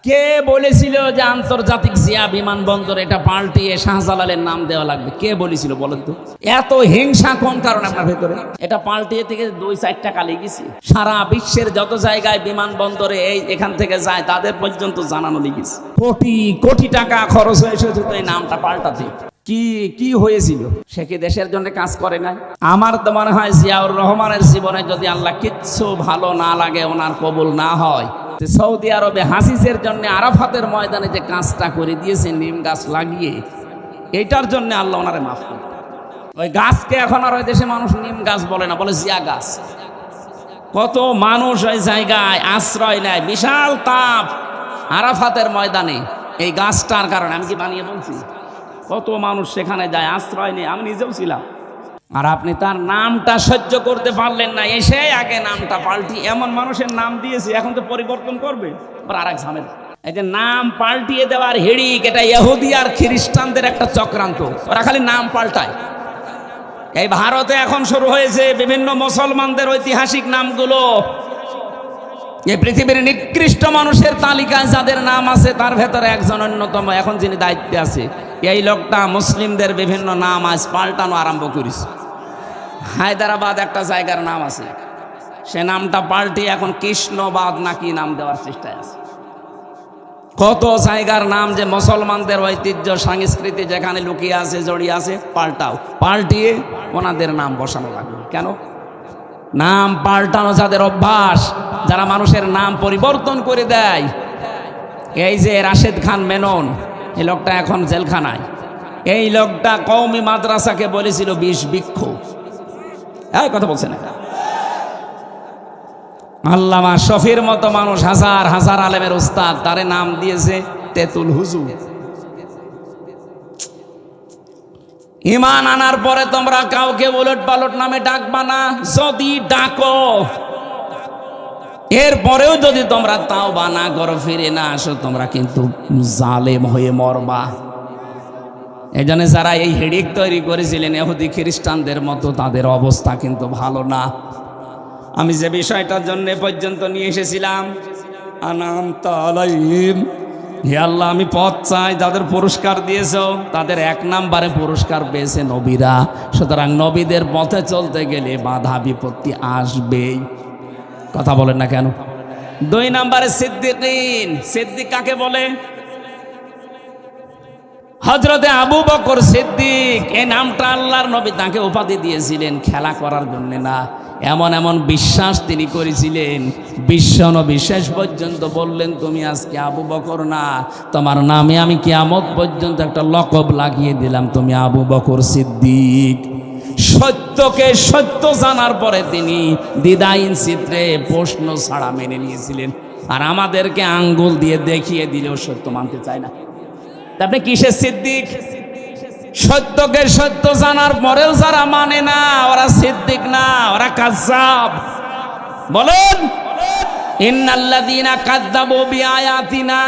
কে বলেছিল যে আন্তর্জাতিক জিয়া বিমানবন্দর এটা পাল্টিয়ে শাহজালালের নাম দেওয়া লাগবে? কে বলেছিল বলেন তো? এত হিংসা কোন কারণে আপনার ভেতরে? এটা পাল্টিয়ে থেকে 2-4 টাকা লেগেছে। সারা বিশ্বের যত জায়গায় বিমানবন্দরে এখান থেকে যায় তাদের পর্যন্ত জানানো লেগেছে। কোটি কোটি টাকা খরচ হয়েছে এই নামটা পাল্টাতে। কি হয়েছিল? সে কি দেশের জন্য কাজ করে নাই? আমার তো মনে হয় জিয়াউর রহমানের জীবনে যদি আল্লাহ কিচ্ছু ভালো না লাগে, ওনার কবুল না হয়, সৌদি আরবে হাসিসের জন্য আরাফাতের ময়দানে যে কাজটা করে দিয়েছে নিম গাছ লাগিয়ে, এইটার জন্য আল্লাহ ওনারে মাফ করে। ওই গাছকে এখন আর ওই দেশে মানুষ নিম গাছ বলে না, বলে জিয়া গাছ। কত মানুষ ওই জায়গায় আশ্রয় নেয়, বিশাল তাপ আরাফাতের ময়দানে এই গাছটার কারণে। আমি কি বানিয়ে বলছি? কত মানুষ সেখানে যায়, আশ্রয় নেই। আমি নিজেও ছিলাম। আর আপনি তার নামটা সহ্য করতে পারলেন না, এসে আগে নামটা পাল্টি এমন মানুষের নাম দিয়েছে, এখন তো পরিবর্তন করবে আর এক ঝামেলা। এই যে নাম পাল্টিয়ে দেওয়ার হিড়িক, এটা ইহুদি আর খ্রিস্টানদের একটা চক্রান্ত। ওরা খালি নাম পাল্টায়। এই ভারতে এখন শুরু হয়েছে বিভিন্ন মুসলমানদের ঐতিহাসিক নামগুলো। এই পৃথিবীর নিকৃষ্ট মানুষের তালিকায় যাদের নাম আছে তার ভেতরে একজন অন্যতম। এখন যিনি দায়িত্বে আছে এই লোকটা মুসলিমদের বিভিন্ন নাম আজ পাল্টানো আরম্ভ করেছে। হায়দ্রাবাদ একটা জায়গার নাম আছে, সে নামটা পাল্টিয়ে এখন কৃষ্ণবাদ নাকি নাম দেওয়ার চেষ্টায় আছে। কত জায়গার নাম যে মুসলমানদের ঐতিহ্য সংস্কৃতি যেখানে লুকিয়ে আছে, জড়িয়ে আছে, পাল্টিয়ে ওনাদের নাম বসানো লাগবে। কেন? নাম পাল্টানো যাদের অভ্যাস, যারা মানুষের নাম পরিবর্তন করে দেয়। এই যে রাশেদ খান মেনন, এই লোকটা এখন জেলখানায়। এই লোকটা কওমি মাদ্রাসাকে বলেছিল 20 বৃক্ষ। এই কথা বলছে না? আল্লামা শফির মতো মানুষ, হাজার হাজার আলেমের উস্তাদ, তারে নাম দিয়েছে তেতুল হুজুর। ঈমান আনার পরে তোমরা কাউকে উলট পালট নামে ডাকবা না। যদি ডাকো, এরপরেও যদি তোমরা তাওবা না করো, ফিরে না আসো, তোমরা কিন্তু জালেম হয়ে মরবা। এই জন্য যারা এই হিড়িক তৈরি করেছিলেন ইহুদি খ্রিস্টানদের মতো, তাদের অবস্থা কিন্তু ভালো না। আমি যে বিষয়টার জন্য পর্যন্ত নিয়ে এসেছিলাম, আনামতা আলাইহিম, হে আল্লাহ আমি পথ চাই। যাদের পুরস্কার দিয়েছ তাদের 1 নম্বরে পুরস্কার পেয়েছে নবীরা। সুতরাং নবীদের পথে চলতে গেলে বাধা বিপত্তি আসবেই। কথা বলেন না কেন? 2 নম্বরে সিদ্দিকিন। সিদ্দিক কাকে বলে? হযরতে আবু বকর সিদ্দিক। এই নামটা আল্লাহর নবী তাকে উপাধি দিয়েছিলেন খেলা করার জন্য না, এমন এমন বিশ্বাস তিনি করেছিলেন। বিশ্বনবী শেষ পর্যন্ত বললেন, তুমি আজকে আবু বকর না, তোমার নামে আমি কিয়ামত পর্যন্ত একটা লকব লাগিয়ে দিলাম, তুমি আবু বকর সিদ্দিক। সত্যকে সত্য জানার পরে তিনি দ্বিধাহীন চিত্রে প্রশ্ন ছাড়া মেনে নিয়েছিলেন। আর আমাদেরকে আঙ্গুল দিয়ে দেখিয়ে দিলেও সত্য মানতে চায় না। আপনি কিসের সিদ্দিক? সত্যকে সত্য জানার পরেও যারা মানে না, ওরা সিদ্দিক না, ওরা কাযযাব। বলেন, ইন্নাল্লাযীনা কাযযাবু বিআয়াতিনা,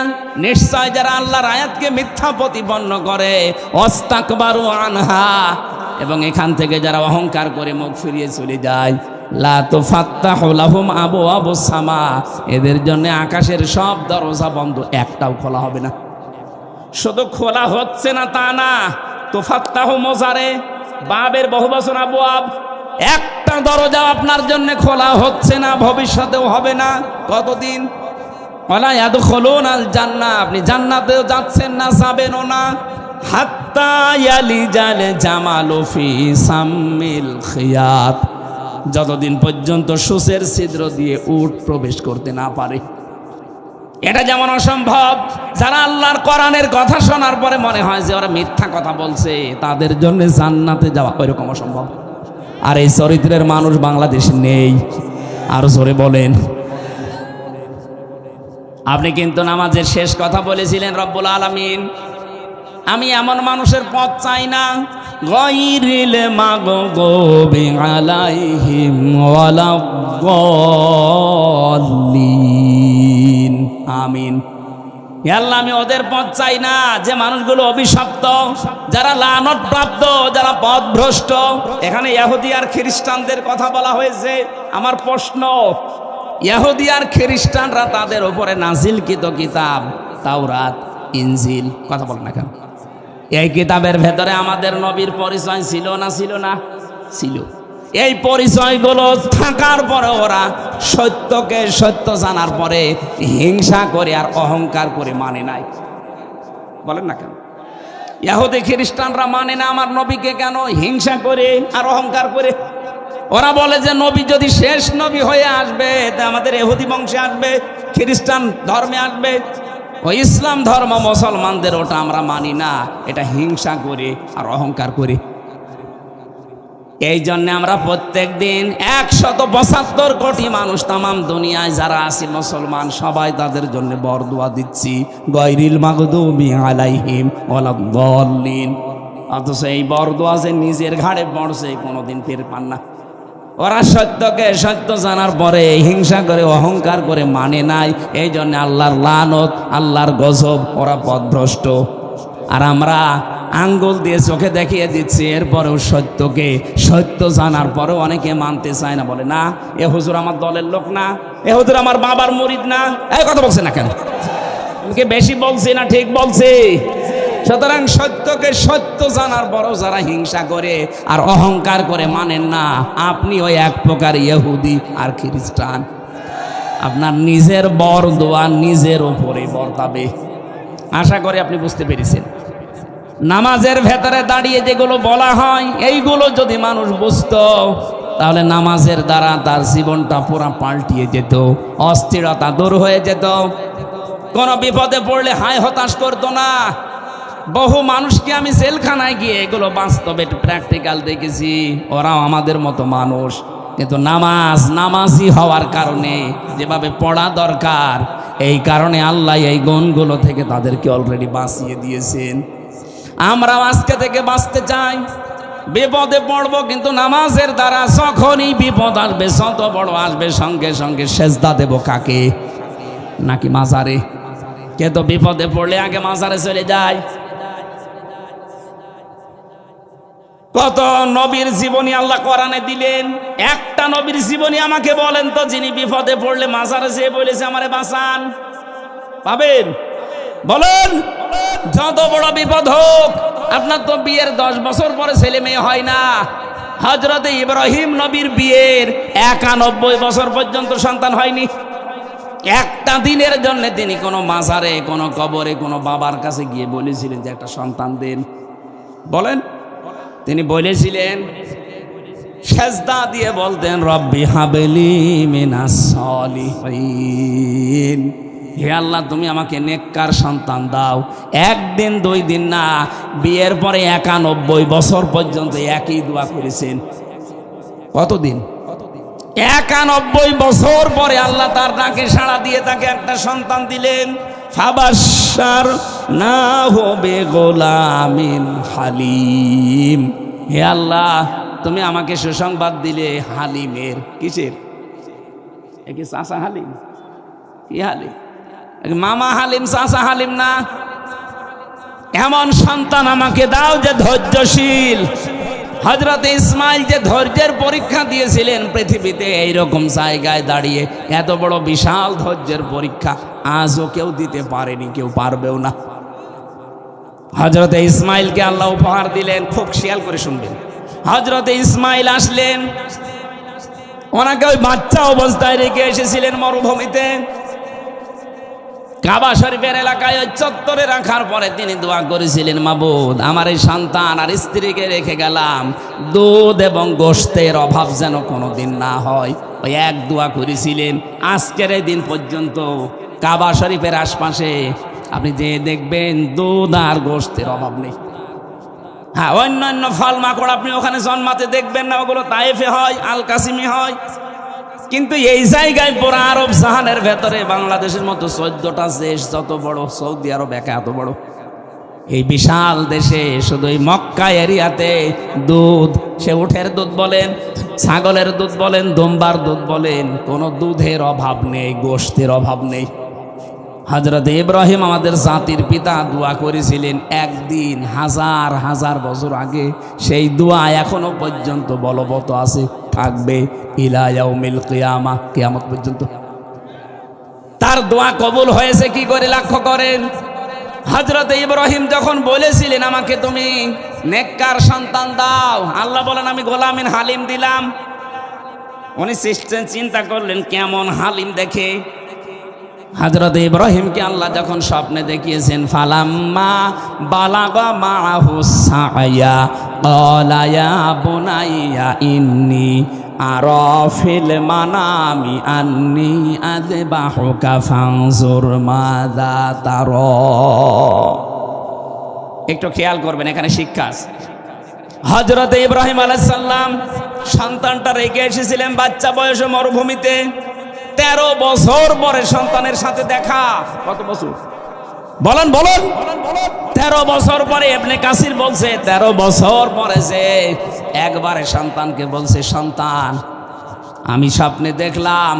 নিশ্চয় যারা আল্লাহর আয়াতকে মিথ্যা প্রতিপন্ন করে, ওয়াস্তাকবারু আনহা, এবং এখান থেকে যারা অহংকার করে মুখ ফিরিয়ে চলে যায়, লা তুফাত্তাহু লাহুম আবওয়াবুস সামা, এদের জন্য আকাশের সব দরজা বন্ধ, একটাও খোলা হবে না। শুধু খোলা হচ্ছে না তা না, তুফাত্তাহু মোজারে, বাবের বহুবচন আবওয়াব, একটা দরজা আপনার জন্য খোলা হচ্ছে না, ভবিষ্যতেও হবে না। কতদিন? ওয়ালা ইয়াদখুলুনাল জান্নাহ, আপনি জান্নাতেও যাচ্ছেন না, যাবেনও না। হাত্তা ইয়ালিজাল জামালু ফি সাম্মিল খিয়াত, যতদিন পর্যন্ত সূচের ছিদ্র দিয়ে উট প্রবেশ করতে না পারে। এটা যেমন অসম্ভব, যারা আল্লাহর কোরআনের কথা শোনার পরে মনে হয় যে ওরা মিথ্যা কথা বলছে, তাদের জন্য জান্নাতে যাওয়া ওইরকম অসম্ভব। আর এই চরিত্রের মানুষ বাংলাদেশে নেই। আর জোরে বলেন। আপনি কিন্তু নামাজের শেষ কথা বলেছিলেন, রব্বুল আলামিন আমি এমন মানুষের পথ চাই না, গায়রিল মাগদুবি আলাইহিম ওয়ালাদ-দাল্লিন। আমিন। হে আল্লাহ, আমি ওদের পথ চাই না যে মানুষগুলো অভিশপ্ত, যারা লানত প্রাপ্ত, যারা পথভ্রষ্ট। এখানে ইহুদি আর খ্রিস্টানদের কথা বলা হয়েছে। আমার প্রশ্ন, ইহুদি আর খ্রিস্টানরা তাদের উপরে নাজিলকৃত কিতাব তাওরাত, ইনজিল, কথা বলেন না কেন? এই কিতাবের ভেতরে আমাদের নবীর পরিচয় ছিল না ছিল না? ছিল। এই পরিচয়গুলো থাকার পরে ওরা সত্যকে সত্য জানার পরে হিংসা করে আর অহংকার করে মানে নাই। বলেন না কেন? ইহুদি খ্রিস্টানরা মানে না আমার নবীকে, কেন? হিংসা করে আর অহংকার করে। ওরা বলে যে নবী যদি শেষ নবী হয়ে আসবে তা আমাদের ইহুদি বংশে আসবে, খ্রিস্টান ধর্মে আসবে, ও ইসলাম ধর্ম মুসলমানদের, ওটা আমরা মানি না। এটা হিংসা করে আর অহংকার করে। এই জন্য আমরা প্রত্যেক দিন 172 কোটি মানুষ তামাম দুনিয়ায় যারা আছে মুসলমান, সবাই তাদের জন্য বরদোয়া দিচ্ছি, গায়রিল মাগদুবি আলাইহিম ওয়ালাদ-দাল্লিন। অথচ এই বরদোয়া যে নিজের ঘাড়ে পড়ছে কোনোদিন টের পান না। ওরা সত্যকে সত্য জানার পরে হিংসা করে অহংকার করে মানে নাই। এই জন্য আল্লাহর লানত, আল্লাহর গজব, ওরা পথভ্রষ্ট। আর আমরা আঙ্গুল দিয়ে চোখে দেখিয়ে দিচ্ছি, এরপরেও সত্যকে সত্য জানার পরেও অনেকে মানতে চায় না। বলে না, এ হুজুর আমার দলের লোক না, এ হুজুর আমার বাবার মুরিদ না। এই কথা বলছে না কেন? বেশি বলছি না ঠিক বলছি? সুতরাং সত্যকে সত্য জানার পরও যারা হিংসা করে আর অহংকার করে মানেন না, আপনি ওই এক প্রকার ইহুদি আর খ্রিস্টান। আপনার নিজের বরদোয়া নিজের ওপরে বর্তাবে। আশা করি আপনি বুঝতে পেরেছেন। নামাজের ভেতরে দাঁড়িয়ে যেগুলো বলা হয়, এইগুলো যদি মানুষ বুঝতো তাহলে নামাজের দ্বারা তার জীবনটা পুরা পাল্টিয়ে যেত, অস্থিরতা দূর হয়ে যেত, কোনো বিপদে পড়লে হায় হতাশ করতো না। বহু মানুষকে আমি জেলখানায় গিয়ে এগুলো বাস্তবে প্র্যাকটিক্যাল দেখেছি। ওরাও আমাদের মতো মানুষ, কিন্তু নামাজি হওয়ার কারণে, যেভাবে পড়া দরকার, এই কারণে আল্লাহ এই গুণগুলো থেকে তাদেরকে অলরেডি বাঁচিয়ে দিয়েছেন। আমরাও আজকে থেকে বাঁচতে চাই। বিপদে পড়বো, কিন্তু নামাজের দ্বারা যখনই বিপদ আসবে, যত বড় আসবে, সঙ্গে সঙ্গে সেজদা দেব কাকে? নাকি মাজারে? কে তো বিপদে পড়লে আগে মাজারে চলে যায়। কত নবীর জীবনী আল্লাহ কোরআনে দিলেন। একটা নবীর জীবনী আমাকে বলেন তো, যিনি বিপদে পড়লে মাজারে যেয়ে বলেছে আমারে বাঁচান? পাবেন? বলেন। যত বড় বিপদ হোক, আপনার তো বিয়ের 10 বছর পরে ছেলে মেয়ে হয় না। হযরতে ইব্রাহিম নবীর বিয়ের 91 বছর পর্যন্ত সন্তান হয়নি। একটা দিনের জন্য তিনি কোনো মাজারে, কোনো কবরে, কোনো বাবার কাছে গিয়ে বলেছিলেন যে একটা সন্তান দেন? বলেন। তিনি বলেছিলেন, সেজদা দিয়ে বলতেন, রব্বি হাবলি মিনাস সালিহিন, হে আল্লাহ তুমি আমাকে নেককার সন্তান দাও। একদিন 2 দিন না, বিয়ের পরে 91 বছর পর্যন্ত একই দোয়া করেছেন। কতদিন? 91 বছর পরে আল্লাহ তার ডাকে সাড়া দিয়ে তাকে একটা সন্তান দিলেন। ফাবাশশার না হবে গোলামিন হালিম, হে আল্লাহ তুমি আমাকে সুসংবাদ দিলে হালিমের। কিসের? একে চাচা হালিম? কি হালিম? মামা হালিম, চাচা হালিম না। এমন সন্তান আমাকে দাও যে ধৈর্যশীল। হযরতে ইসমাইল যে ধৈর্যের পরীক্ষা দিয়েছিলেন পৃথিবীতে, এইরকম জায়গায় দাঁড়িয়ে এত বড় বিশাল ধৈর্যের পরীক্ষা আজও কেউ দিতে পারেনি, কেউ পারবেও না। হযরতে ইসমাইলকে আল্লাহ উপহার দিলেন। খুব খেয়াল করে শুনবেন। হযরতে ইসমাইল আসলেন, ওনাকে ওই বাচ্চা অবস্থায় রেখে এসেছিলেন মরুভূমিতে। কাবা শরীফের এলাকায় ওই চত্বরে রাখার পরে তিনি দোয়া করেছিলেন, মাবুদ আমার এই সন্তান আর স্ত্রীকে রেখে গেলাম, দুধ এবং গোশতের অভাব যেন কোনোদিন না হয়। ওই এক দোয়া করেছিলেন। আজকের এই দিন পর্যন্ত কাবা শরীফের আশপাশে আপনি যে দেখবেন দুধ আর গোশতের অভাব নেই। হ্যাঁ, অন্যান্য ফল মাকড় আপনি ওখানে জন্মাতে দেখবেন না, ওগুলো তায়েফে হয়, আল কাসিমে হয়। কিন্তু এই জায়গায় পুরো আরব জাহানের ভেতরে বাংলাদেশের মতো 14টা দেশ যত বড়, সৌদি আরব একা এত বড়, এই বিশাল দেশে শুধু এই মক্কা এরিয়াতে দুধ, সে উটের দুধ বলেন, ছাগলের দুধ বলেন, দুম্বার দুধ বলেন, কোনো দুধের অভাব নেই, গোশতের অভাব নেই। হযরত ইব্রাহিম আমাদের জাতির পিতা দোয়া করেছিলেন একদিন 1000 বছর আগে। সেই দোয়া এখনো পর্যন্ত বলবৎ আছে, থাকবে ইলা ইয়াউমিল কিয়ামা, কিয়ামত পর্যন্ত। তার দোয়া কবুল হয়েছে কি করে লক্ষ্য করেন। হযরত ইব্রাহিম যখন বলেছিলেন আমাকে তুমি নেককার সন্তান দাও, আল্লাহ বলেন আমি গোলামিন হালিম দিলাম। উনি চিন্তা করলেন কেমন হালিম দেখে। হযরত ইব্রাহিমকে আল্লাহ যখন স্বপ্নে দেখিয়েছেন, ফালাম্মা বালাগা মাআহু সায়া ক্বালা ইয়া বুনাইয়া ইন্নী আরা ফিল মানামি আন্নী আযবাহুকা ফানজুর মাযা তারা। একটু খেয়াল করবেন, এখানে শিক্ষা আছে। হযরত ইব্রাহিম আলাইহিস সালাম সন্তানটা রেখে এসেছিলেন বাচ্চা বয়সে মরুভূমিতে। 13 বছর পরে সন্তানের সাথে দেখা। কত বছর বলেন বলেন? 13 বছর পরে ইবনে কাসির বলছে 13 বছর পরে যে একবারে সন্তানকে বলছে, সন্তান আমি স্বপ্নে দেখলাম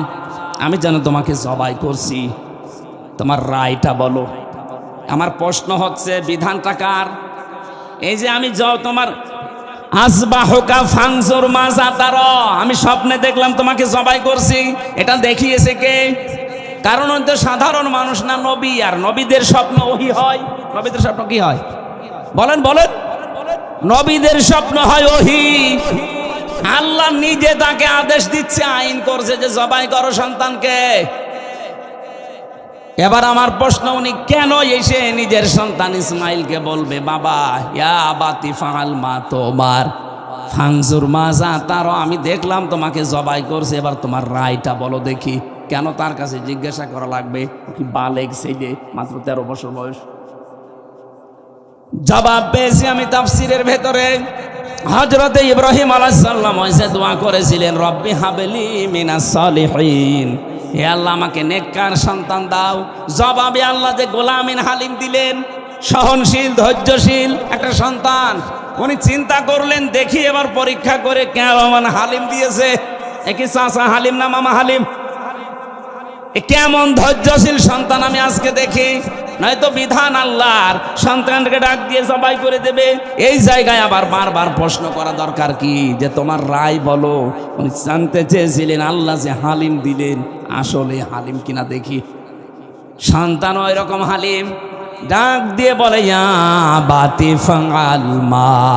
আমি যেন তোমাকে জবাই করছি, তোমার রায়টা বলো। আমার প্রশ্ন হচ্ছে বিধানটা কার? এই যে আমি তোমার আসবাহুকা ফানজুর মাযা তারা, আমি স্বপ্নে দেখলাম তোমাকে জবাই করছি, এটা দেখিয়েছে কে? কারণ তো সাধারণ মানুষ না, নবী, আর নবীদের স্বপ্ন ওহী হয়। নবীদের স্বপ্ন কি হয় বলেন বলেন? নবীদের স্বপ্ন হয় ওহী। আল্লাহ নিজে তাকে আদেশ দিচ্ছে, আইন করছে যে জবাই করো সন্তানকে। এবার আমার প্রশ্ন, উনি কেন এসে নিজের সন্তান ইসমাইলকে বলবে বাবা ইয়া আবাতি ফাআল মা তুমার ফানজুর মাযা তারা, আমি দেখলাম তোমাকে জবাই করছে, এবার তোমার রায়টা বলো দেখি। কেন তার কাছে জিজ্ঞাসা করা লাগবে? কি বালেগ ছেলে, মাত্র 13 বছর বয়স। জবাব পেয়েছি আমি তাফসীরের ভেতরে। হযরত ইব্রাহিম আলাইহিস সালাম হইছে দোয়া করেছিলেন, রব্বি হাবলি মিনাস সালিহিন, হে আল্লাহ আমাকে নেককার সন্তান দাও। জবাবে আল্লাহ যে গোলামিন হালিম দিলেন, সহনশীল ধৈর্যশীল একটা সন্তান। উনি চিন্তা করলেন দেখি এবার পরীক্ষা করে কেমন হালিম দিয়েছে। একই চাচা হালিম না মামা হালিম? কেমন ধৈর্যশীল সন্তান আমি আজকে দেখি। নয়তো বিধান আল্লাহর, সন্তানকে ডাক দিয়ে জবাই করে দেবে। এই জায়গায় আবার বারবার প্রশ্ন করা দরকার কি, যে তোমার রায় বলো। উনি জানতে চেয়েছিলেন আল্লাহ যে হালিম দিলেন আসলে হালিম কিনা দেখি। সন্তানও এরকম হালিম, ডাক দিয়ে বলে ইয়া বাতি ফাআল মা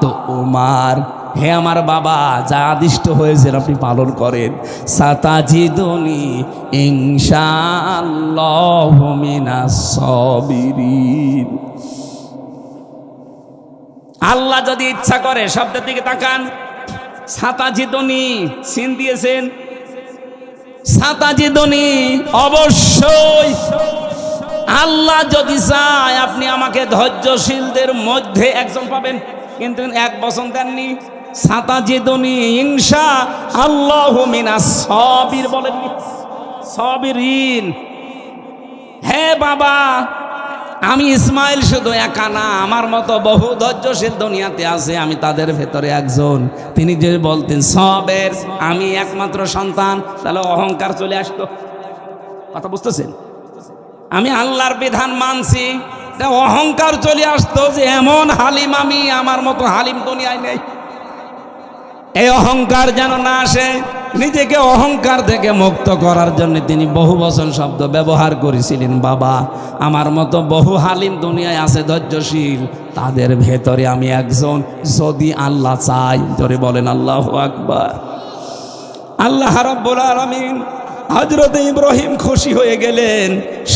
তুমার, হে আমার বাবা যা আদিষ্ট হয়েছে আপনি পালন করেন। সাতাজিদুনি ইনশাআল্লাহু মিনাস সাবিরিন। আল্লাহ যদি ইচ্ছা করে, শব্দের দিকে তাকান, সাতাজিদুনি সিন দিয়েছেন, সাতাজিদুনি অবশ্যই আল্লাহ যদি চায় আপনি আমাকে ধৈর্যশীলদের মধ্যে একজন পাবেন, কিন্তু এক বচন দেননি। সাতাজিদুনি ইনশাআল্লাহু মিনাস সাবির বলেননি, সাবিরিন। হে বাবা, আমি ইসমাইল শুধু একা না, আমার মতো বহু ধৈর্যশীল দুনিয়াতে আছে, আমি তাদের ভেতরে একজন। তিনি যদি বলতেন সাবের, আমি একমাত্র সন্তান, তাহলে অহংকার চলে আসতো। কথা বুঝতেছেন? আমি আল্লাহর বিধান মানছি, অহংকার চলে আসতো যে এমন হালিম আমি, আমার মতো হালিম দুনিয়ায় নেই। এই অহংকার যেন না আসে, নিজেকে অহংকার থেকে মুক্ত করার জন্য তিনি বহু বচন শব্দ ব্যবহার করেছিলেন। বাবা আমার মতো বহু হালিম দুনিয়ায় আছে ধৈর্যশীল, তাদের ভেতরে আমি একজন, যদি আল্লাহ চাই। জোরে বলেন আল্লাহু আকবার। আল্লাহ রাব্বুল আলামিন হযরত ইব্রাহিম খুশি হয়ে গেলেন,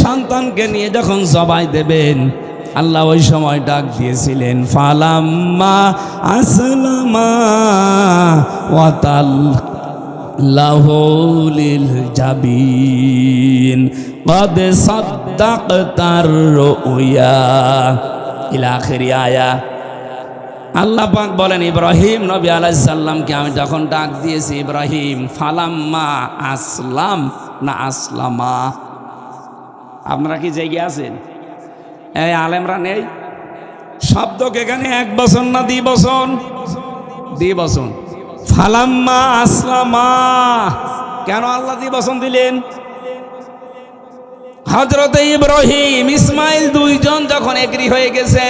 সন্তানকে নিয়ে যখন জবাই দেবেন। আল্লাহ ওই সময় ডাক দিয়েছিলেন ফালাম্মা আসলামা ওয়াতাল্লাহু লিল জাবিন ক্বাদ সাদ্দাকতার রুয়া ইলা আখির আয়া। আল্লাহ পাক বলেন ইব্রাহিম নবী আলাইহিস সালামকে আমি যখন ডাক দিয়েছি, ইব্রাহিম ফালাম্মা আসলাম না আসলামা? আপনারা কি জেগে আছেন? এই আলেমরা নেই? শব্দকে এখানে এক বচন না দ্বি বচন? দ্বি বচন। ফালাম্মা আসলামা, কেন আল্লাহ দ্বি বচন দিলেন? হযরত ইব্রাহিম ইসমাইল দুইজন যখন এগ্রি হয়ে গেছে,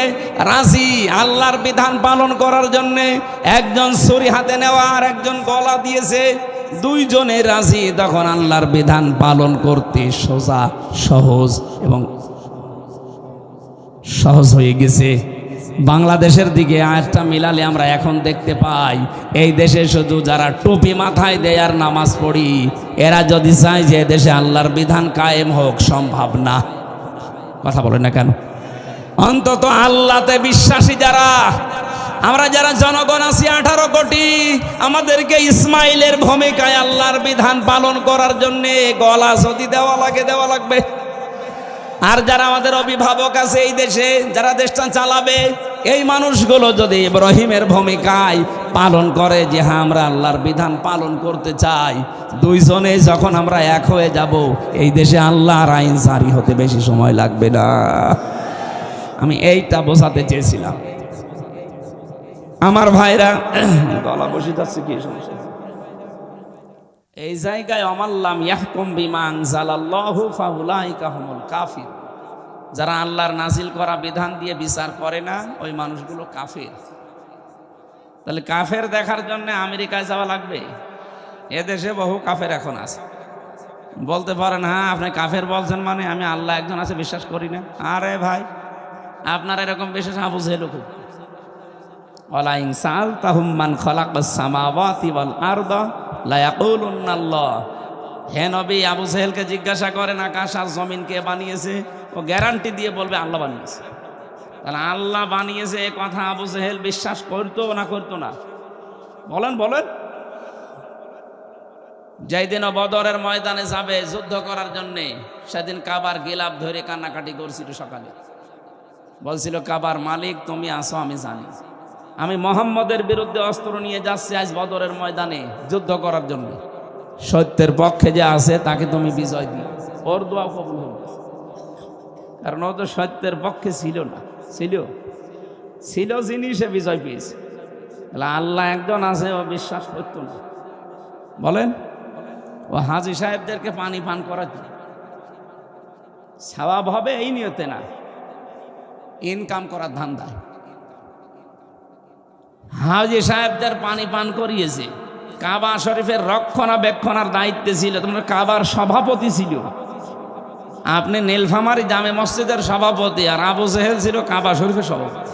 রাজি আল্লাহর বিধান পালন করার জন্য, একজন ছুরি হাতে নেওয়া আর একজন গলা দিয়েছে, দুইজনে রাজি, তখন আল্লাহর বিধান পালন করতে সোজা সহজ এবং সহজ হয়ে গেছে। বাংলাদেশের দিকে আয়াতটা মিলালে আমরা এখন দেখতে পাই, এই দেশে শুধু যারা টুপি মাথায় দেয় আর নামাজ পড়ি, এরা যদি চায় যে দেশে আল্লাহর বিধান কায়েম হোক, সম্ভব না। কথা বলেন না কেন? অন্তত আল্লাহতে বিশ্বাসী যারা, আমরা যারা জনগণ আছি 18 কোটি, আমাদেরকে ইসমাইলের ভূমিকায় আল্লাহর বিধান পালন করার জন্য গলা যদি দেওয়া লাগে দেওয়া লাগবে। আর যারা আমাদের অভিভাবক আছে এই দেশে, যারা দেশটা চালাবে, এই মানুষগুলো যদি ইব্রাহিমের ভূমিকায় পালন করে যে হ্যাঁ আমরা আল্লাহর বিধান পালন করতে চাই, দুইজনে যখন আমরা এক হয়ে যাব, এই দেশে আল্লাহর আইন জারি হতে বেশি সময় লাগবে না। আমি এইটা বোঝাতে চেয়েছিলাম। আমার ভাইরা, গলা বসে যাচ্ছে কি সমস্যা? এই জায়গায় অমাল্লাম ইয়াহকুম বিমা আনজালাল্লাহু ফাউলাইকা হুমুল কাফির, যারা আল্লাহর নাজিল করা বিধান দিয়ে বিচার করে না, ওই মানুষগুলো কাফের। তাহলে কাফের দেখার জন্য আমেরিকায় যাওয়া লাগবে? এদেশে বহু কাফের এখন আছে। বলতে পারেন হ্যাঁ আপনি কাফের বলছেন মানে আমি আল্লাহ একজন আছে বিশ্বাস করি না। আরে ভাই, আপনার এরকম বিশেষ আবু জেহেল ওয়ালা ইন সাআলতাহুম মান খালাকাস সামাওয়াতি ওয়াল আরদা লা ইয়াকুলুন্না আল্লাহ। হে নবী, আবু জেহেলকে জিজ্ঞাসা করেন আকাশ আর জমিন কে বানিয়েছে, ও গ্যারান্টি দিয়ে বলবে আল্লাহ বানিয়েছে। তাহলে আল্লাহ বানিয়েছে এ কথা আবু জেহেল বিশ্বাস করতো না করতো না? বলেন বলেন। যেদিন বদরের ময়দানে যাবে যুদ্ধ করার জন্যে, সেদিন কাবার গিলাপ ধরে কান্নাকাটি করছিল। সকালে বলছিল কাবার মালিক তুমি আসো, আমি জানি আমি মোহাম্মদের বিরুদ্ধে অস্ত্র নিয়ে যাচ্ছি আজ বদরের ময়দানে যুদ্ধ করার জন্য। সত্যের পক্ষে যে আছে তাকে তুমি বিজয় দিও। ওর দোয়া কবুল হবে, কারণ ও তো সত্যের পক্ষে ছিল না। ছিল যিনি, সে বিজয় পেয়েছে। আল্লাহ একজন আছে ও বিশ্বাস করত না। বলেন, ও হাজী সাহেবদেরকে পানি পান করার সওয়াব হবে এই নিয়তে না, ইনকাম করার ধান্দায়। হাজী সাহেবদের পানি পান করিয়েছে। কাবা শরীফের রক্ষণাবেক্ষণার দায়িত্বে ছিল, তোমার কাবার সভাপতি ছিল। আপনি নীলফামারী জামে মসজিদের সভাপতি, আর আবু জেহেল ছিল কাবা শরীফের সভাপতি।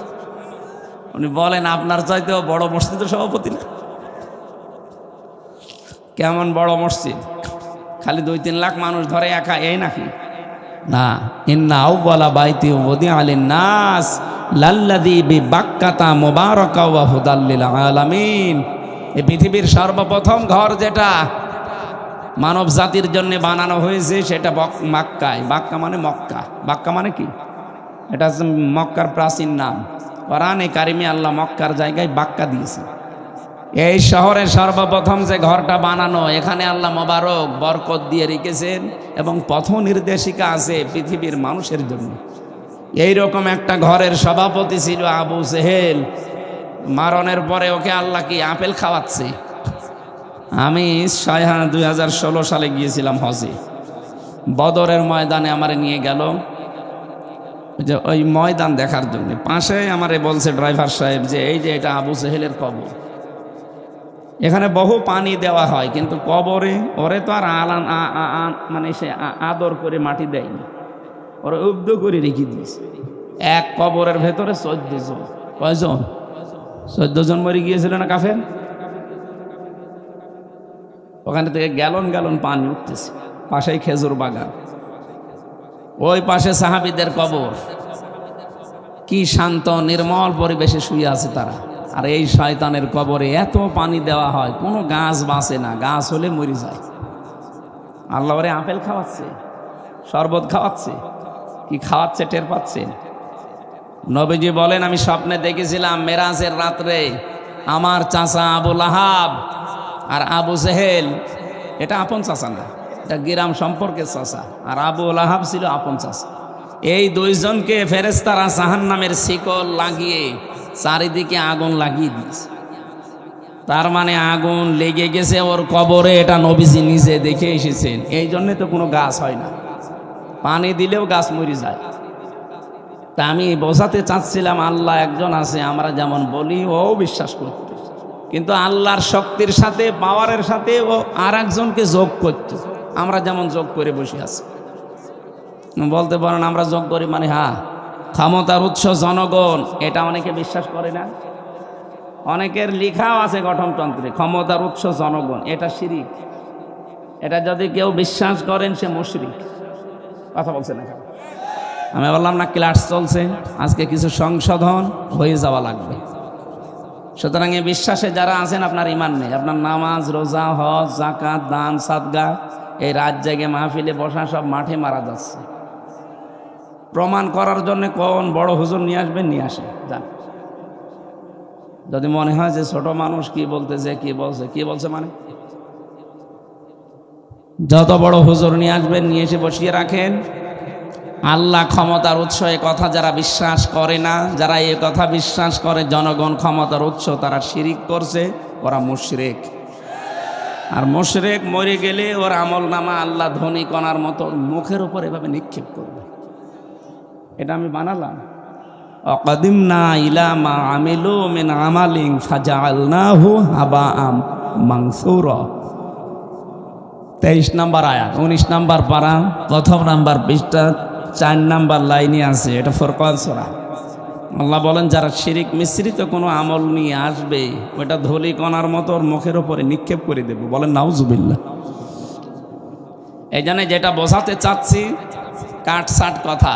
উনি বলেন আপনার চাইতেও বড় মসজিদের সভাপতি না? কেমন বড় মসজিদ? খালি 2-3 লাখ মানুষ ধরে একা, এই নাকি? না, ইন্না আউওয়ালা বাইতি উযিআ লিন-নাস লাল্লাযী বিবাক্কাতা মুবারাকা ওয়া হুদাল লিল আলামিন। এই পৃথিবীর সর্বপ্রথম ঘর যেটা মানব জাতির জন্য বানানো হয়েছে সেটা মক্কায়। বাক্কা মানে মক্কা। বাক্কা মানে কি? এটা হচ্ছে মক্কার প্রাচীন নাম। কোরআনে কারিমে আল্লাহ মক্কার জায়গায় বাক্কা দিয়েছে। এই শহরের সর্বপ্রথম যে ঘরটা বানানো, এখানে আল্লাহ মোবারক বরকত দিয়ে রেখেছেন এবং পথ নির্দেশিকা আছে পৃথিবীর মানুষের জন্য। এইরকম একটা ঘরের সভাপতি ছিল আবু জেহেল। মারণের পরে ওকে আল্লাহ কি আপেল খাওয়াচ্ছে? আমি 2016 সালে গিয়েছিলাম হজে। বদরের ময়দানে আমারে নিয়ে গেল, যে ওই ময়দান দেখার জন্য। পাশে আমারে বলছে ড্রাইভার সাহেব যে এই যে এটা আবু জেহেলের কবর, এখানে বহু পানি দেওয়া হয়, কিন্তু কবরে ওরে তো আর মানে সে আদর করে মাটি দেয়নি, ওরা উব্দ করে রেখে দিয়েছে। এক কবরের ভেতরে 14 জন। কয়জন? 14 জন মরে গিয়েছিল না কাফের? ওখানে থেকে গ্যালন গ্যালন পানি উঠতেছে। পাশেই খেজুর বাগান, ওই পাশে সাহাবীদের কবর। কি শান্ত নির্মল পরিবেশে শুয়ে আছে তারা। আর এই শয়তানের কবরে এত পানি দেওয়া হয়, কোনো গাছ বাঁচে না, গাছ হলে মরে যায়। আল্লাহ ওরে আপেল খাওয়াচ্ছে, শরবত খাওয়াচ্ছে, কি খাওয়াচ্ছে টের পাচ্ছেন? নবীজি বলেন আমি স্বপ্নে দেখেছিলাম মেরাজের রাত্রে আমার চাচা আবু লাহাব আর আবু জেহেল, এটা আপন চাচা না, এটা গ্রাম সম্পর্কের চাচা, আর আবু লাহাব ছিল আপন চাচা। এই দুইজনকে ফেরেশতারা জাহান্নামের শিকল লাগিয়ে চারিদিকে আগুন লাগিয়ে দিয়েছে। তার মানে আগুন লেগে গেছে ওর কবরে, এটা নবীজি নিজে দেখে এসেছেন। এই জন্যে তো কোনো গাছ হয় না, পানি দিলেও গাছ মরে যায়। তা আমি বোঝাতে চাচ্ছিলাম আল্লাহ একজন আছে, আমরা যেমন বলি ও বিশ্বাস করত। কিন্তু আল্লাহর শক্তির সাথে, পাওয়ারের সাথে ও আর একজনকে যোগ করত। আমরা যেমন যোগ করে বসে আছি। বলতে পারেন আমরা যোগ করি মানে হ্যাঁ, ক্ষমতার উৎস জনগণ, এটা অনেকে বিশ্বাস করে না। অনেকের লেখাও আছে গঠনতন্ত্রে, ক্ষমতার উৎস জনগণ, এটা শিরিক। এটা যদি কেউ বিশ্বাস করেন সে মুশরিক। কথা বলছে না, আমি বললাম না ক্লাস চলছে, আজকে কিছু সংশোধন হয়ে যাওয়া লাগবে। সুতরাং এই বিশ্বাসে যারা আছেন আপনার ঈমান নেই। আপনার নামাজ, রোজা, হজ, যাকাত, দান, সাদগা, এই রাত জেগে মাহফিলে বসা সব মাঠে মারা যাচ্ছে। প্রমাণ করার জন্য কোন বড় হুজুর নিয়ে আসবেন, নিয়ে আসেন, যান। যদি মনে হয় যে ছোট মানুষ কি বলতেছে, কি বলছে মানে, যত বড় হুজুর নিয়ে আসবেন, নিয়ে এসে বসিয়ে রাখেন। আল্লাহ ক্ষমতার উৎস, এ কথা যারা বিশ্বাস করে না, যারা এ কথা বিশ্বাস করে জনগণ ক্ষমতার উৎস, তারা শিরিক করছে, ওরা মুশরিক। আর মুশরিক মরে গেলে ওর আমল নামা আল্লাহ ধনী কণার মতো মুখের উপর এভাবে নিক্ষেপ করবে। এটা আমি বানালাম। অকাদিমনা ইলা মা আমিলু মিন আমালিন ফাজআলনাহু হাবাআম মানসুরা। 23 নম্বর আয়াত, 19 নম্বর পারা, প্রথম নাম্বার পৃষ্ঠা, 4 নম্বর লাইনে আছে। এটা ফুরকান সূরা। আল্লাহ বলেন যারা শিরিক মিশ্রিত কোনো আমল নিয়ে আসবে, ওটা ধূলি কণার মতো ওর মুখের উপরে নিক্ষেপ করে দেব। বলেন নাউজুবিল্লাহ। এই জন্য যেটা বোঝাতে চাচ্ছি, কাটসাট কথা।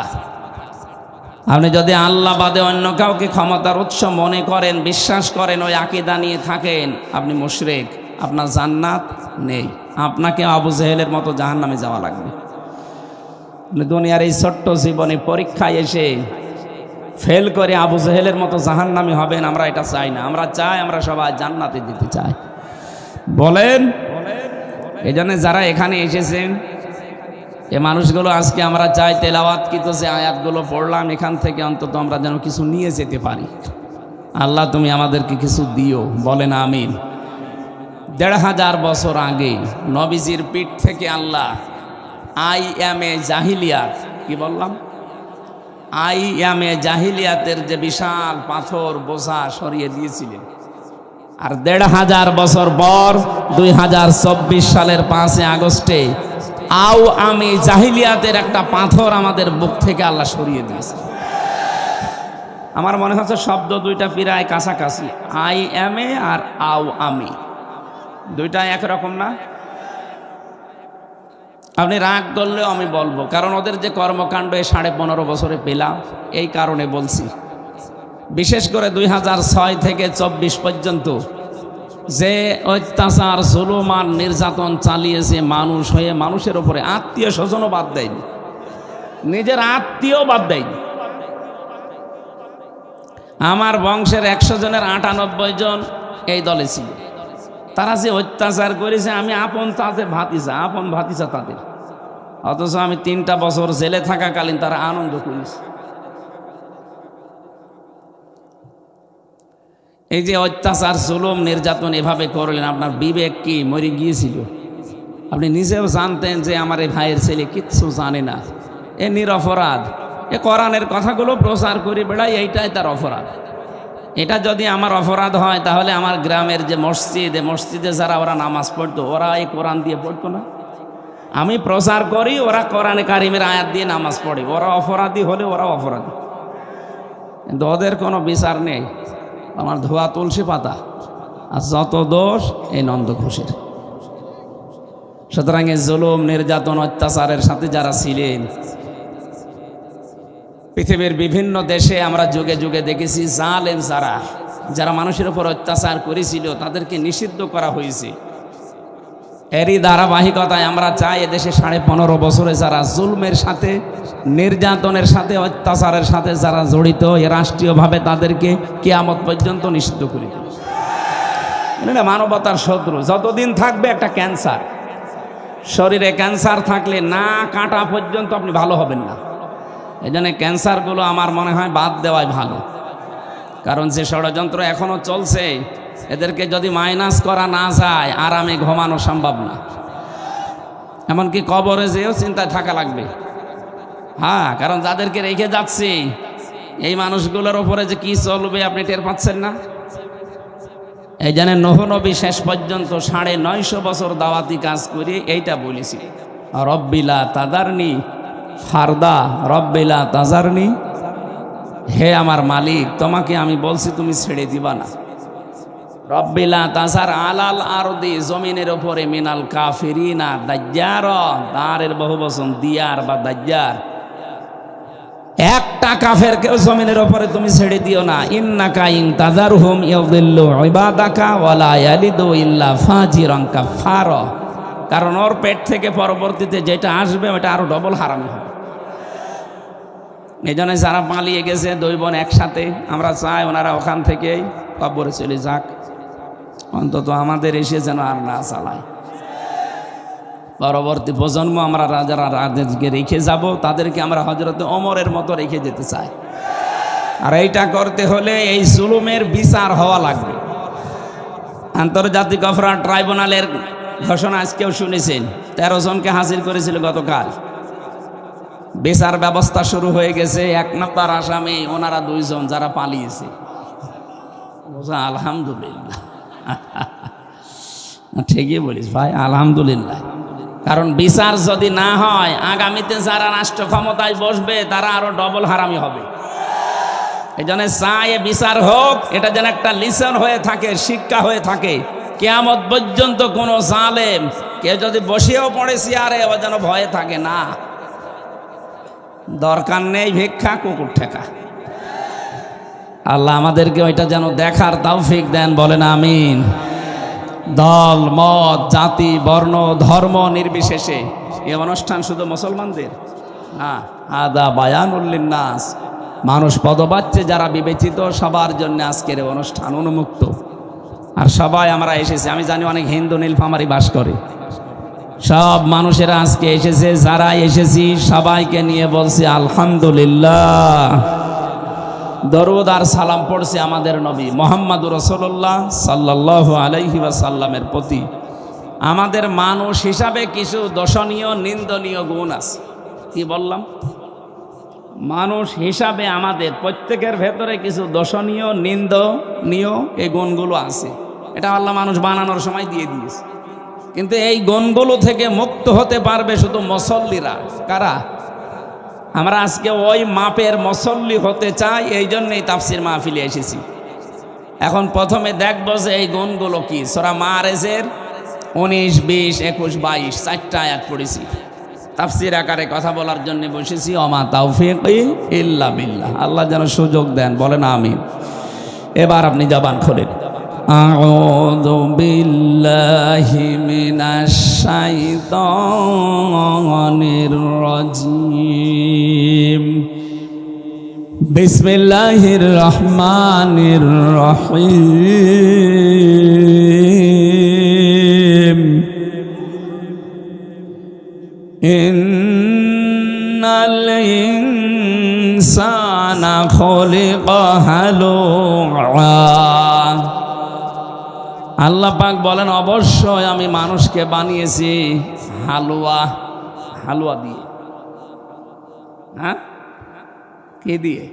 আপনি যদি আল্লাহ বাদে অন্য কাউকে ক্ষমতার উৎস মনে করেন, বিশ্বাস করেন, ওই আকীদা নিয়ে থাকেন, আপনি মুশরিক, আপনার জান্নাত নেই। আপনাকে আবু জেহেলের মতো জাহান্নামে যাওয়া লাগবে। দুনিয়ার এই ছোট্ট জীবনে পরীক্ষায় এসে ফেল করে আবু জেহেলের মতো জাহান্নামী হবেন, আমরা এটা চাই না। আমরা চাই আমরা সবাই জান্নাতে যেতে চাই। বলেন, এই জন্য যারা এখানে এসেছেন, এ মানুষগুলো আজকে আমরা চাই তেলাওয়াতকৃত যে আয়াতগুলো পড়লাম, এখান থেকে অন্তত আমরা যেন কিছু নিয়ে যেতে পারি। আল্লাহ তুমি আমাদেরকে কিছু দিও, বলেন আমিন। 1500 বছর আগে নবীজির পিঠ থেকে আল্লাহ আইয়ামে জাহিলিয়াত, কি বললাম, আইয়ামে জাহিলিয়াতের যে বিশাল পাথর বোঝা সরিয়ে দিয়েছিলেন। আর 1500 বছর পর 2024 সালের 5 আগস্টে আমি জাহিলিয়াতের একটা পাথর আমাদের বুক থেকে আল্লাহ সরিয়ে দিয়েছে। আমার মনে হচ্ছে শব্দ দুইটা প্রায় কাছাকাছি, আই এম এ আর আমি, দুইটা একরকম না? আপনি রাগ করলেও আমি বলবো, কারণ ওদের যে কর্মকাণ্ড 15.5 বছরে পেলাম, এই কারণে বলছি। বিশেষ করে 2006 থেকে 24 পর্যন্ত যে অত্যাচার, জুলুম আর নির্যাতন চালিয়েছে মানুষ হয়ে, মানুষের উপরে আত্মীয় স্বজনও বাদ দেয়নি, নিজের আত্মীয় বাদ দেয়নি। আমার বংশের 100 জনের 98 জন এই দলে ছিল। তারা যে অত্যাচার করেছে, আমি আপন ভাতিজা তাদের, অথচ আমি 3টা বছর জেলে থাকাকালীন তারা আনন্দ করেছে। এই যে অত্যাচার, জুলুম, নির্যাতন এভাবে করলেন, আপনার বিবেক কি মরে গিয়েছিল? আপনি নিজেও জানতেন যে আমার এই ভাইয়ের ছেলে কিচ্ছু জানে না, এ নিরপরাধ, এ কোরআনের কথাগুলো প্রচার করে বেড়ায়, এইটাই তার অপরাধ। এটা যদি আমার অপরাধ হয়, তাহলে আমার গ্রামের যে মসজিদে যারা ওরা নামাজ পড়তো, ওরা এই কোরআন দিয়ে পড়তো না? আমি প্রচার করি, ওরা কোরআনে কারিমের আয়াত দিয়ে নামাজ পড়ে। ওরা অপরাধী হলে ওরা অপরাধী, কিন্তু ওদের কোনো বিচার নেই। আমার ধোয়া তুলসী পাতা, আর যত দোষ এই নন্দ ঘোষের। সুতরাং এই জুলুম, নির্যাতন, অত্যাচারের সাথে যারা ছিলেন, পৃথিবীর বিভিন্ন দেশে আমরা যুগে যুগে দেখেছি, জালেম যারা মানুষের উপর অত্যাচার করেছিল, তাদেরকে নিষিদ্ধ করা হয়েছে। এরই ধারাবাহিকতায় আমরা চাই এদেশে 15.5 বছরে যারা জুলমের সাথে, নির্যাতনের সাথে, অত্যাচারের সাথে যারা জড়িত, এ রাষ্ট্রীয়ভাবে তাদেরকে কিয়ামত পর্যন্ত নিষিদ্ধ করে দেবে। এটা মানবতার শত্রু। যতদিন থাকবে একটা ক্যান্সার, শরীরে ক্যান্সার থাকলে না কাটা পর্যন্ত আপনি ভালো হবেন না। এই জন্য ক্যান্সারগুলো আমার মনে হয় বাদ দেওয়াই ভালো, কারণ যে ষড়যন্ত্র এখনো চলছে, এদেরকে যদি মাইনাস করা না যায়, আরামে ঘুমানো সম্ভব না। এমনকি কবরে যেও চিন্তায় থাকা লাগবে। হ্যাঁ, কারণ যাদেরকে রেখে যাচ্ছি, এই মানুষগুলোর ওপরে যে কি চলবে আপনি টের পাচ্ছেন না। এই জন্য নূহ নবী শেষ পর্যন্ত 950 বছর দাওয়াতি কাজ করে এইটা বলেছি, রব্বিলা তাদারনি ফারদা, রব্বিলা তাজারনি, হে আমার মালিক তোমাকে আমি বলছি তুমি ছেড়ে দিবা না। রব্বিলা তাজার আলাল আরদি, জমিনের উপরে মিনাল কাফিরিনা দাজ্জার, দারের বহুবচন দিয়ার বা দাজ্জার, একটা কাফেরকেও জমিনের উপরে তুমি ছেড়ে দিও না। ইন্নাকা ইন তাজারহুম ইউদিল্লু ইবাদাকা ওয়ালা ইয়ালিদু ইল্লা ফাজিরান কাফারা, কারণ ওর পেট থেকে পরবর্তীতে যেটা আসবে ওটা আরো ডবল হারামি হবে। এই জন্য যারা পালিয়ে গেছে দুই বোন একসাথে, আমরা চাই ওনারা ওখান থেকেই কবরে চলে যাক, অন্তত আমাদের এসে যেন আর না চালায়। পরবর্তী প্রজন্ম আমরা যারা রাজকে রেখে যাব তাদেরকে আমরা হযরতে ওমরের মতো রেখে যেতে চাই। আর এইটা করতে হলে এই জুলুমের বিচার হওয়া লাগবে। আন্তর্জাতিক অপরাধ ট্রাইব্যুনালের ঘোষণা আজকেও শুনেছেন, 13 জনকে হাজির করেছিল গতকাল। বিচার ব্যবস্থা শুরু হয়ে গেছে। 1 নম্বর আসামি ওনারা 2 জন যারা পালিয়েছে। আলহামদুলিল্লাহ, ঠিকই বলিস ভাই, আলহামদুলিল্লাহ। কারণ বিচার যদি না হয় আগামীতে যারা রাষ্ট্র ক্ষমতায় বসবে তারা আরো ডবল হারামি হবে। এই জন্য চাই বিচার হোক, এটা যেন একটা লিসন হয়ে থাকে, শিক্ষা হয়ে থাকে। কিয়ামত পর্যন্ত কোনো জালেম কেউ যদি বসেও পড়ে চেয়ারে, ও যেন ভয়ে থাকে না। দরকার নেই ভিক্ষা, কুকুর ঠেকা। আল্লাহ আমাদেরকে ওইটা যেন দেখার তৌফিক দেন, বলেন আমিন। দল মত জাতি বর্ণ ধর্ম নির্বিশেষে এই অনুষ্ঠান শুধু মুসলমানদের না, আদা বায়ানুল লিন্নাস, মানুষ পদবাচ্চে যারা বিবেচিত সবার জন্য আজকের অনুষ্ঠান উন্মুক্ত। আর সবাই আমরা এসেছি, আমি জানি অনেক হিন্দু নীলফামারী বাস করে, সব মানুষেরা আজকে এসেছে। যারা এসেছি সবাইকে নিয়ে বলছি আলহামদুলিল্লাহ। দরুদ আর সালাম পড়ছে আমাদের নবী মুহাম্মদুর রাসূলুল্লাহ সাল্লাল্লাহু আলাইহি ওয়াসাল্লামের প্রতি। আমাদের মানুষ হিসাবে কিছু দর্শনীয় নিন্দনীয় গুণ আছে। কি বললাম? মানুষ হিসাবে আমাদের প্রত্যেকের ভেতরে কিছু দর্শনীয় নিন্দনীয় এই গুণগুলো আছে। এটা আল্লাহ মানুষ বানানোর সময় দিয়ে দিয়েছে। কিন্তু এই গুণগুলো থেকে মুক্ত হতে পারবে শুধু মুসল্লিরা। কারা? আমরা আজকে ওই মাপের মুসল্লি হতে চাই, এই জন্যই তাফসির মাহফিলে এসেছি। এখন প্রথমে দেখবো যে এই গুণগুলো কি। সূরা মাআরিজের 19, 20, 21, 22 4টা আয়াত পড়েছি। তাফসির আকারে কথা বলার জন্য বসেছি। ওমা তাওফীকি ইল্লা বিল্লাহ। আল্লাহ যেন সুযোগ দেন, বলেন আমিন। এবার আপনি জবান খোলেন। আউযু বিল্লাহি মিনাশ শাইতানির রাজীম। বিসমিল্লাহির রহমানির রহিম। ইন্নাল ইনসানা খুলিকা হালুআ। আল্লাহ পাক বলেন অবশ্যই আমি মানুষকে বানিয়েছি হালুয়া। হালুয়া দিয়ে? হ্যাঁ, কি দিয়ে?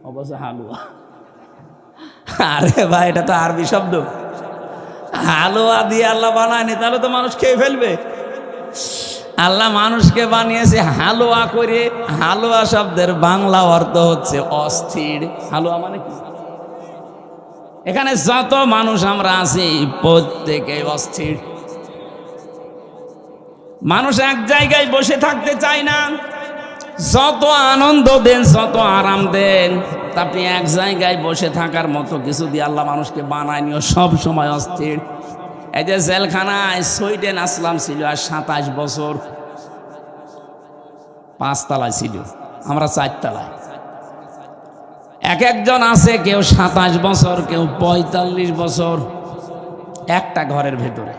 অবশ্য হালুয়া। আরে ভাই, এটা তো আরবি শব্দ। হালুয়া দিয়ে আল্লাহ বানায়নি, তাহলে তো মানুষ খেয়ে ফেলবে। আল্লাহ মানুষকে বানিয়েছে হালুয়া করে। হালুয়া শব্দের বাংলা অর্থ হচ্ছে অস্থির। হালুয়া মানে কি? এখানে যত মানুষ আমরা আছি প্রত্যেকে অস্থির। মানুষ এক জায়গায় বসে থাকতে চায় না। যত আনন্দ দেন, যত আরাম দেন, আপনি এক জায়গায় বসে থাকার মতো কিছু দিয়ে আল্লাহ মানুষকে বানায়নিও, সব সময় অস্থির। এই যে জেলখানায় সুইডেন আসলাম ছিল আর 27 বছর, 5 তলায় ছিল, আমরা 4 তলায়। এক একজন আছে, কেউ 27 বছর, কেউ 45 বছর একটা ঘরের ভেতরে।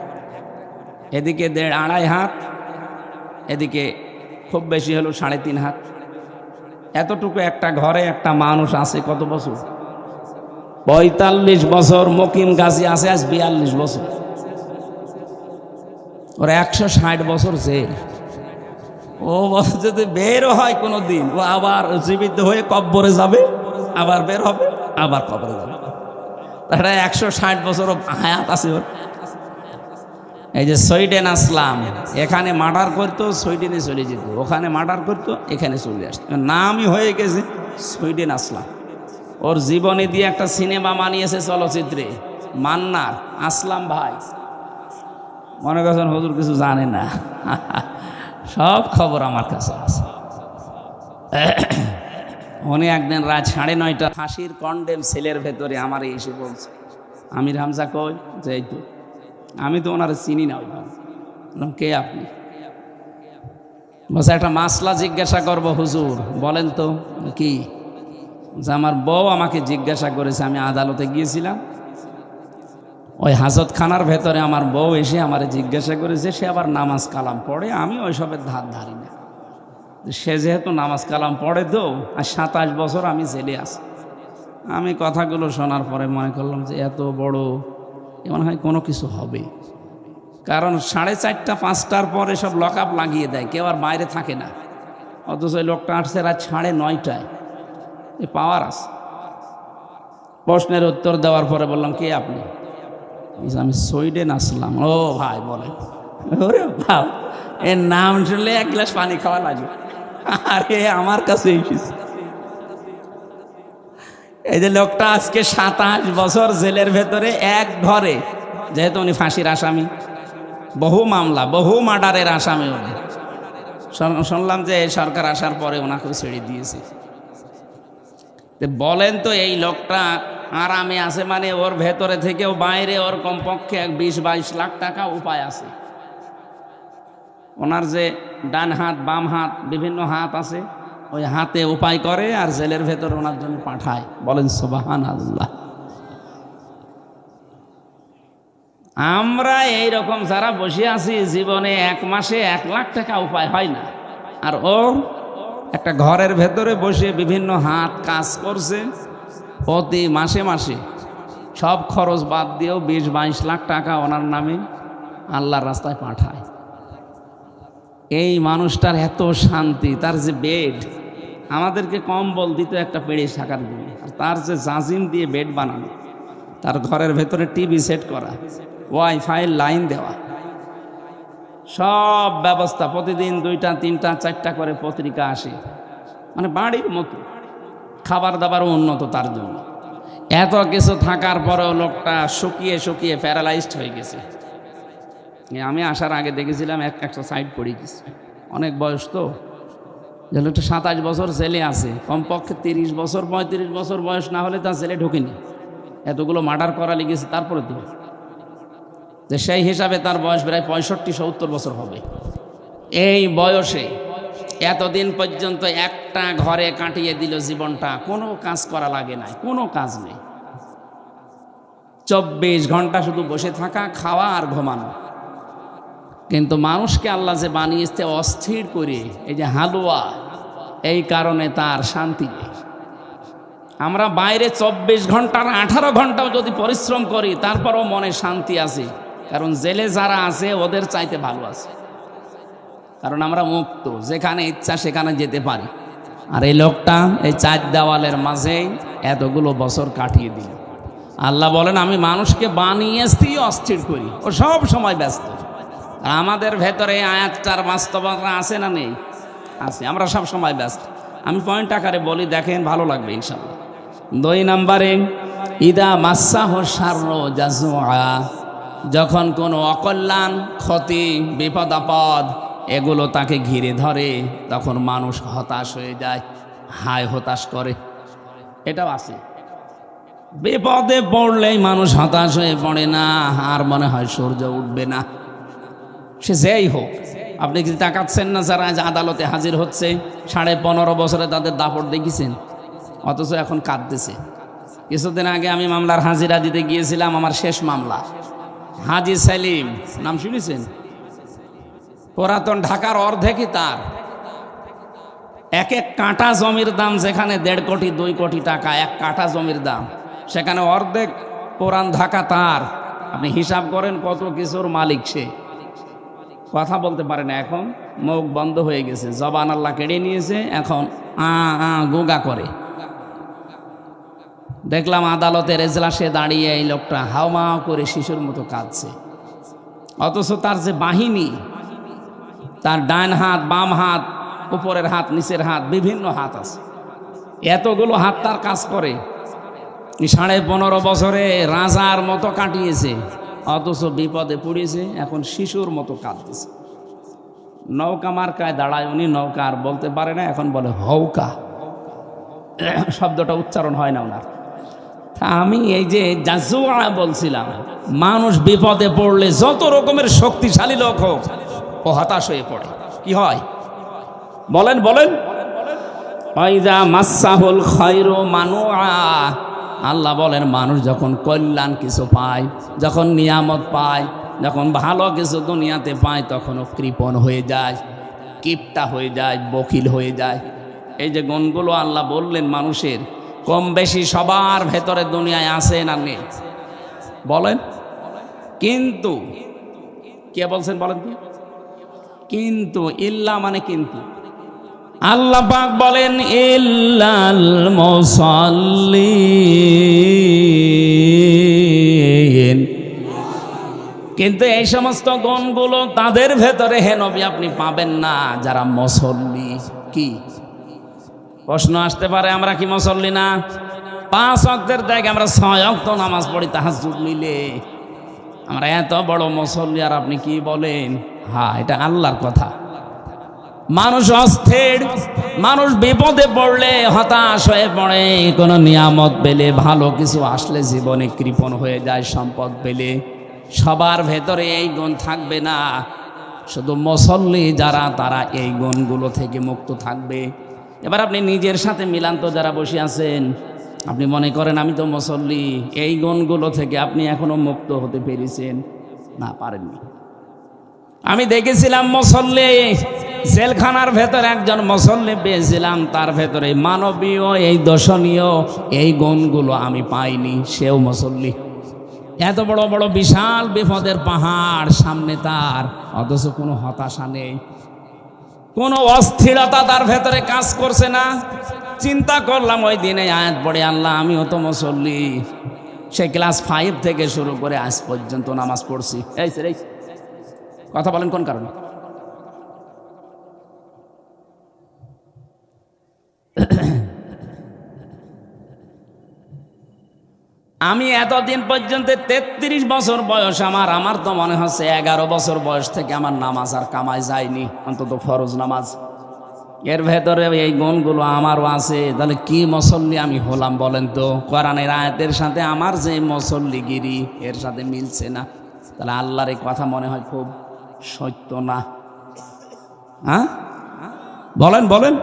এদিকে 1.5-2.5 হাত, এদিকে খুব বেশি হলো 3.5 হাত। এতটুকু একটা ঘরে একটা মানুষ আছে কত বছর? 45 বছর। মকিম গাজী আছে আজ 42 বছর। ওরা 160 বছর জেল। ও যদি বেরও হয় কোনো দিন, ও আবার জীবিত হয়ে কবরে যাবে, আবার বের হবে, আবার কবরে যাবে। তারা 160 বছর হায়াত আছে ওর। এই যে সুইডেন আসলাম, এখানে মার্ডার করতো, সুইডেনে চলে যেত, ওখানে মার্ডার করতো, এখানে চলে আসতো, নামই হয়ে গেছে সুইডেন আসলাম। ওর জীবনে দিয়ে একটা সিনেমা বানিয়েছে চলচ্চিত্রে, মান্নার আসলাম ভাই। মনে করছেন হুজুর কিছু জানে না, সব খবর আমার কাছে আছে। উনি একদিন রাত 9:30 ফাঁসির কন্ডেম সেলের ভেতরে আমার এসে বলছে, আমির হামজা কই? যে এই তো। আমি তো ওনার চিনি না। বললাম কে আপনি? বলছে একটা মাসলা জিজ্ঞাসা করব হুজুর। বলেন তো কি? যে আমার বউ আমাকে জিজ্ঞাসা করেছে, আমি আদালতে গিয়েছিলাম, ওই হাজতখানার ভেতরে আমার বউ এসে আমারে জিজ্ঞাসা করেছে, সে আবার নামাজ কালাম পড়ে, আমি ওইসবের ধার ধারি না। সে যেহেতু নামাজ কালাম পড়ে তো, আর 27 বছর আমি জেলে আছি। আমি কথাগুলো শোনার পরে মনে করলাম যে এত বড় মনে হয় কোনো কিছু হবে, কারণ 4:30 5টার পরে সব লক আপ লাগিয়ে দেয়, কেউ আর বাইরে থাকে না। অথচ ওই লোকটা আসছে রাত 9:30, এ পাওয়ার আছে। প্রশ্নের উত্তর দেওয়ার পরে বললাম কে আপনি? আমি সুইডেন আসলাম। ও ভাই বলেন, ওরে বাপ, এর নাম শুনলে 1 গ্লাস পানি খাওয়া লাগে। আরে আমার কাছে এসেছে এই যে লোকটা আজকে 27 বছর জেলের ভেতরে এক ঘরে, যেহেতু উনি ফাঁসির আসামি, বহু মামলা বহু মার্ডারের আসামি উনি। শুনলাম যে সরকার আসার পরে ওনাকে ছেড়ে দিয়েছে। বলেন তো এই লোকটা আরামে আছে, মানে ওর ভেতরে থেকেও বাইরে ওর কমপক্ষে 20-22 লাখ টাকা উপায় আছে। ওনার যে ডান হাত বাম হাত বিভিন্ন হাত আছে, ওই হাতে উপায় করে আর জেলের ভেতর ওনার জন্য পাঠায়। বলেন সুবহানাল্লাহ। আমরা এই রকম যারা বসে আছি, জীবনে 1 মাসে 1 লাখ টাকা উপায় হয় না, আর ওর একটা ঘরের ভেতরে বসে বিভিন্ন হাত কাজ করছে, প্রতি মাসে মাসে সব খরচ বাদ দিয়েও 20-22 লাখ টাকা ওনার নামে আল্লাহর রাস্তায় পাঠায়। এই মানুষটার এত শান্তি, তার যে বেড, আমাদেরকে কম্বল দিত একটা পেড়ে থাকার জন্য, আর তার যে জাজিম দিয়ে বেড বানানো, তার ঘরের ভেতরে টিভি সেট করা, ওয়াইফাই লাইন দেওয়া, সব ব্যবস্থা। প্রতিদিন 2টা 3টা 4টা করে পত্রিকা আসে, মানে বাড়ির মতো। খাবার দাবারও উন্নত তার জন্য। এত কিছু থাকার পরেও লোকটা শুকিয়ে শুকিয়ে প্যারালাইজড হয়ে গেছে। আমি আসার আগে দেখেছিলাম একটা সাইড পড়ে গেছে, অনেক বয়স তো। যে লোকটা 27 বছর জেলে আছে, কমপক্ষে 30 বছর 35 বছর বয়স না হলে তার জেলে ঢোকেনি। এতগুলো মার্ডার করা লেগেছে, তারপরে তো যে সেই হিসাবে তার বয়স প্রায় 65-70 বছর হবে। এই বয়সে এতদিন পর্যন্ত একটা ঘরে কাটিয়ে দিল জীবনটা, কোনো কাজ করা লাগে না, কোনো কাজ নেই। 24 ঘন্টা শুধু বসে থাকা, খাওয়া আর ঘুমানো। কিন্তু মানুষকে আল্লাহ যে বানিয়েছে অস্থির করে, এই যে হালুয়া, এই কারণে তার শান্তি নেই। আমরা বাইরে 24 ঘন্টার 18 ঘন্টাও যদি পরিশ্রম করি, তারপরও মনে শান্তি আছে, কারণ জেলে যারা আছে ওদের চাইতে ভালো আছে, কারণ আমরা মুক্ত, যেখানে ইচ্ছা সেখানে যেতে পারি। আর এই লোকটা এই 4 দেওয়ালের মাঝেই এতগুলো বছর কাটিয়ে দিল। আল্লাহ বলেন আমি মানুষকে বানিয়েছি অস্থির করি, ও সব সময় ব্যস্ত। আর আমাদের ভেতরে আয়াতটার বাস্তবতা আছে না নেই? আছে, আমরা সব সময় ব্যস্ত। আমি পয়েন্ট আকারে বলি, দেখেন ভালো লাগবে ইনশাআল্লাহ। 2 নম্বরে, ইদা মাসাহ শাররু জাজুআ, যখন কোনো অকল্যাণ, ক্ষতি, বিপদ আপদ এগুলো তাকে ঘিরে ধরে, তখন মানুষ হতাশ হয়ে যায়, হায় হতাশ করে। এটাও আছে। বিপদে পড়লেই মানুষ হতাশ হয়ে পড়ে না, আর মনে হয় সূর্য উঠবে না। সে যেই হোক, আপনি কি তাকাচ্ছেন না যারা আজ আদালতে হাজির হচ্ছে, 15.5 বছরে তাদের দাপট দেখেছেন, অথচ এখন কাঁদতেছে। কিছুদিন আগে আমি মামলার হাজিরা দিতে গিয়েছিলাম, আমার শেষ মামলা। হাজি সেলিম নাম শুনেছেন? পুরাতন ঢাকার অর্ধেকই তার। এক কাঁটা জমির দাম যেখানে 1.5 কোটি 2 কোটি টাকা এক কাঁটা জমির দাম, সেখানে অর্ধেক পুরান ঢাকা তার। আপনি হিসাব করেন কত কিছুর মালিক সে। কথা বলতে পারে না, এখন মুখ বন্ধ হয়ে গেছে, জবান আল্লাহ কেড়ে নিয়েছে, এখন গোগা করে। দেখলাম আদালতের এজলাসে দাঁড়িয়ে এই লোকটা হাওমাও করে শিশুর মতো কাঁদছে, অথচ তার যে বাহিনী, তার ডান হাত, বাম হাত, উপরের হাত, নিচের হাত, বিভিন্ন হাত আছে, এতগুলো হাত তার কাজ করে। 15.5 বছরে রাজার মতো কাটিয়েছে, অথচ বিপদে পড়েছে, এখন শিশুর মতো কাঁদতেছে। নৌকা মার্কায় দাঁড়ায় উনি, নৌকা আর বলতে পারে না, এখন বলে হৌকা, শব্দটা উচ্চারণ হয় না ওনার। আমি এই যে জাজুয়া বলছিলাম, মানুষ বিপদে পড়লে যত রকমের শক্তিশালী লোক হোক, ও হতাশ হয়ে পড়ে। কি হয় বলেন বলেন? ওয়াইজা মাসসাহুল খায়রু মানুআ, আল্লাহ বলেন মানুষ যখন কল্যাণ কিছু পায়, যখন নিয়ামত পায়, যখন ভালো কিছু দুনিয়াতে পায়, তখনও কৃপণ হয়ে যায়, কিপটা হয়ে যায়, বকিল হয়ে যায়। এই যে গুণগুলো আল্লাহ বললেন মানুষের, কম বেশি সবার ভেতরে দুনিয়ায় আছে না নেই বলেন? কিন্তু কে বলছেন বলেন তো? কিন্তু ইল্লা মানে কিন্তু আল্লাহ পাক বলেন ইল্লাল মুসাল্লিন, কিন্তু এই সমস্ত গুণগুলো তাদের ভেতরে হে নবী আপনি পাবেন না যারা মুসল্লি। কি প্রশ্ন আসতে পারে, আমরা কি মুসল্লি না? 5 ওয়াক্তের জায়গায় আমরা 6 ওয়াক্ত নামাজ পড়ি তাহাজ্জুদ মিলে, আমরা এত বড় মুসল্লি, আর আপনি কি বলেন? হ্যাঁ, এটা আল্লাহর কথা। মানুষ অস্থির, মানুষ বিপদে পড়লে হতাশ হয়ে পড়ে, কোনো নিয়ামত পেলে, ভালো কিছু আসলে জীবনে কৃপণ হয়ে যায়, সম্পদ পেলে। সবার ভেতরে এই গুণ থাকবে না, শুধু মুসল্লি যারা তারা এই গুণগুলো থেকে মুক্ত থাকবে। এবার আপনি নিজের সাথে মিলান তো, যারা বসে আছেন, আপনি মনে করেন আমি তো মুসল্লি, এই গুণগুলো থেকে আপনি এখনো মুক্ত হতে পেরেছেন না? পারেননি। আমি দেখেছিলাম মুসল্লি, জেলখানার ভেতরে একজন মুসল্লি পেয়েছিলাম, তার ভেতরে মানবীয় এই দর্শনীয় এই গুণগুলো আমি পাইনি, সেও মুসল্লি। এত বড় বড় বিশাল বিপদের পাহাড় সামনে তার, অথচ কোনো হতাশা নেই, কোনো অস্থিরতা তার ভেতরে কাজ করছে না। চিন্তা করলাম ওই দিনে আয়াত পড়ে, আল্লাহ আমিও তো মুসল্লি, সে ক্লাস 5 থেকে শুরু করে আজ পর্যন্ত নামাজ পড়ছি। এই কথা বলেন কোন কারণে? আমি এতদিন পর্যন্ত 33 বছর বয়স আমার তো মনে হচ্ছে 11 বছর বয়স থেকে আমার নামাজ আর কামাই যায়নি, অন্তত ফরজ নামাজ। এর ভেতরে এই গুণগুলো আমারও আছে, তাহলে কি মুসল্লি আমি হলাম বলেন তো? কোরআনের আয়াতের সাথে আমার যে মুসল্লিগিরি এর সাথে মিলছে না, তাহলে আল্লাহর এই কথা মনে হয় খুব সত্য না? হ্যাঁ বলেন বলেন?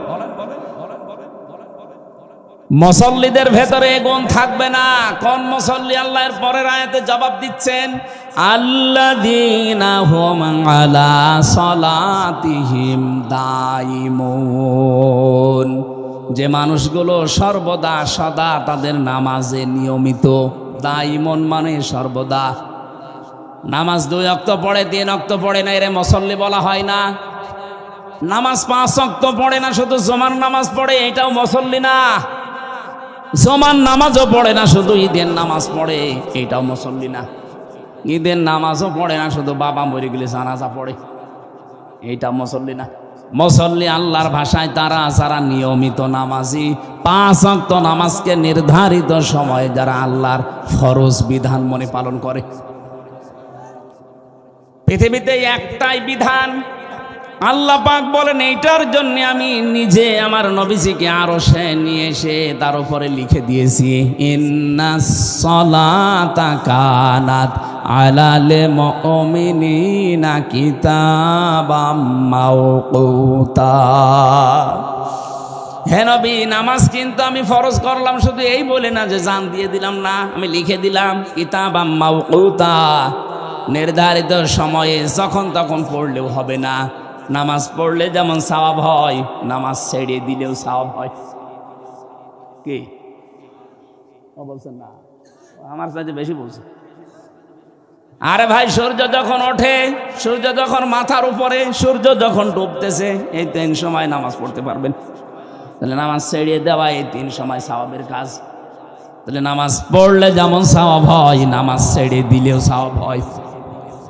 মুসল্লিদের ভেতরে গুণ থাকবে না। কোন মুসল্লি? আল্লাহর পরের আয়াতে জবাব দিচ্ছেন, আল্লাযীনা হুম আলা সালাতিহিম দাইমুন, যে মানুষগুলো সর্বদা সদা তাদের নামাজে নিয়মিত। দাইমুন মানে সর্বদা। নামাজ 2 ওয়াক্ত পড়ে, 3 ওয়াক্ত পড়ে না, এরে মুসল্লি বলা হয় না। নামাজ 5 ওয়াক্ত পড়ে না, শুধু জুমার নামাজ পড়ে, এটাও মুসল্লি না। জুমার নামাজও পড়ে না, শুধু ঈদের নামাজ পড়ে, এটাও মুসল্লি না। ঈদের নামাজও পড়ে না, শুধু বাবা মরে গেলে জানাজা পড়ে, এইটা মুসল্লি না। মুসল্লি আল্লাহর ভাষায় তারা যারা নিয়মিত নামাজি, 5 ওয়াক্ত নামাজকে নির্ধারিত সময়ে যারা আল্লাহর ফরজ বিধান মনে পালন করে। পৃথিবীতে একটাই বিধান, আল্লাহ পাক বলেন এইটার জন্য আমি নিজে আমার নবীজিকে আরশে নিয়ে এসে তার উপরে লিখে দিয়েছি, ইন্নাস সালাতা কানাত আলাল মুমিনিনা কিতাবাম মাওকুতা। হে নবী, নামাজ কিন্তু আমি ফরজ করলাম, শুধু এই বলে না যে জান দিয়ে দিলাম, না, আমি লিখে দিলাম কিতাবাম মাওকুতা, নির্ধারিত সময়ে যখন তখন পড়লেও হবে না। নামাজ পড়লে যেমন সওয়াব হয়, নামাজ ছেড়ে দিলেও সওয়াব হয়। কি বলছেন? না, আমার সাথে বেশি বলছে। আরে ভাই, সূর্য যখন ওঠে, সূর্য যখন মাথার উপরে, সূর্য যখন ডুবতেছে, এই 3 সময় নামাজ পড়তে পারবেন। তাহলে নামাজ ছেড়ে দেওয়া এই 3 সময় সওয়াবের কাজ। তাহলে নামাজ পড়লে যেমন সওয়াব হয়, নামাজ ছেড়ে দিলেও সওয়াব হয়।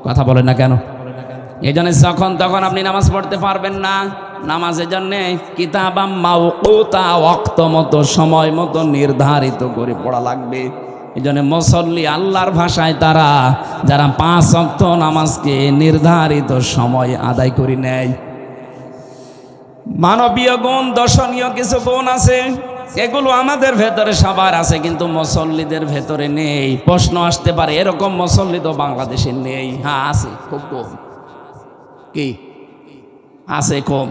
কথা বলে না কেন? এই জন্য যখন তখন আপনি নামাজ পড়তে পারবেন না। নামাজের জন্য কিতাবাম মাওকুতা, ওয়াক্ত মতো, সময় মতো নির্ধারিত করে পড়া লাগবে। এই জন্য মুসল্লি আল্লাহর ভাষায় তারা যারা 5 ওয়াক্ত নামাজকে নির্ধারিত সময় আদায় করে নেয়। মানবীয় গুণ, দর্শনীয় কিছু গুণ আছে, এগুলো আমাদের ভেতরে সবার আছে, কিন্তু মুসল্লিদের ভেতরে নেই। প্রশ্ন আসতে পারে, এরকম মুসল্লি তো বাংলাদেশে নেই। হ্যাঁ আছে, খুব কম। কি আছে? কম।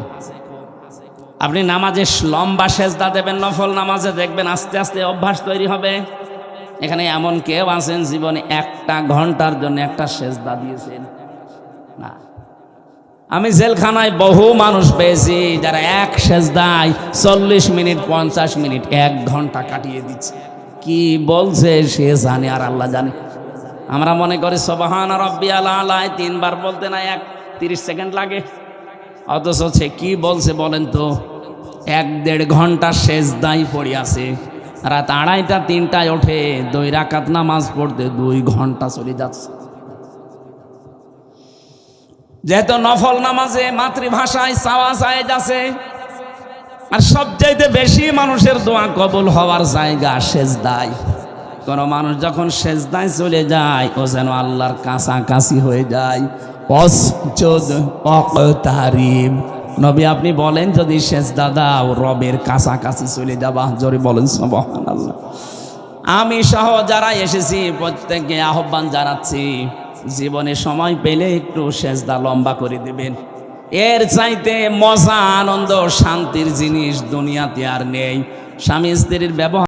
আপনি নামাজে লম্বা সেজদা দেবেন, নফল নামাজে দেখবেন আস্তে আস্তে অভ্যাস তৈরি হবে। এখানে এমন কেউ আছেন জীবনে 1 ঘন্টার জন্য একটা সেজদা দিয়েছেন? না। আমি জেলখানায় বহু মানুষ পেয়েছি যারা এক সেজদায় 40 মিনিট, 50 মিনিট, 1 ঘন্টা কাটিয়ে দিচ্ছে। কি বলছে সে জানে আর আল্লাহ জানে। আমরা মনে করি সুবহান রাব্বিয়াল আলা 3 বার বলতে না 30 সেকেন্ড লাগে, অথচ সে কি বলছে বলেন তো? 1-1.5 ঘন্টা সেজদাই পড়ে আছে। রাত 2:30টা 3টায় ওঠে 2 রাকাত নামাজ পড়তে 2 ঘন্টা চলে যাচ্ছে। যেহেতু নফল নামাজে মাতৃভাষায় চাওয়া জায়েজ আছে, আর সবচাইতে বেশি মানুষের দোয়া কবুল হওয়ার জায়গা সেজদায়। কোন মানুষ যখন সেজদায় চলে যায়, ও যেন আল্লাহর কাছাকাছি হয়ে যায়। ওয়াসজুদ ওয়াকতারিব। নবী আপনি বলেন, যদি সেজদা দাও রবের কাছাকাছি চলে যাবা। জোরে বলেন সুবহানাল্লাহ। আমি সহ যারা এসেছি প্রত্যেককে আহ্বান জানাচ্ছি, জীবনে সময় পেলে একটু সেজদা লম্বা করে দেবেন। এর চাইতে মজা, আনন্দ, শান্তির জিনিস দুনিয়াতে আর নেই। স্বামী স্ত্রীর ব্যবহার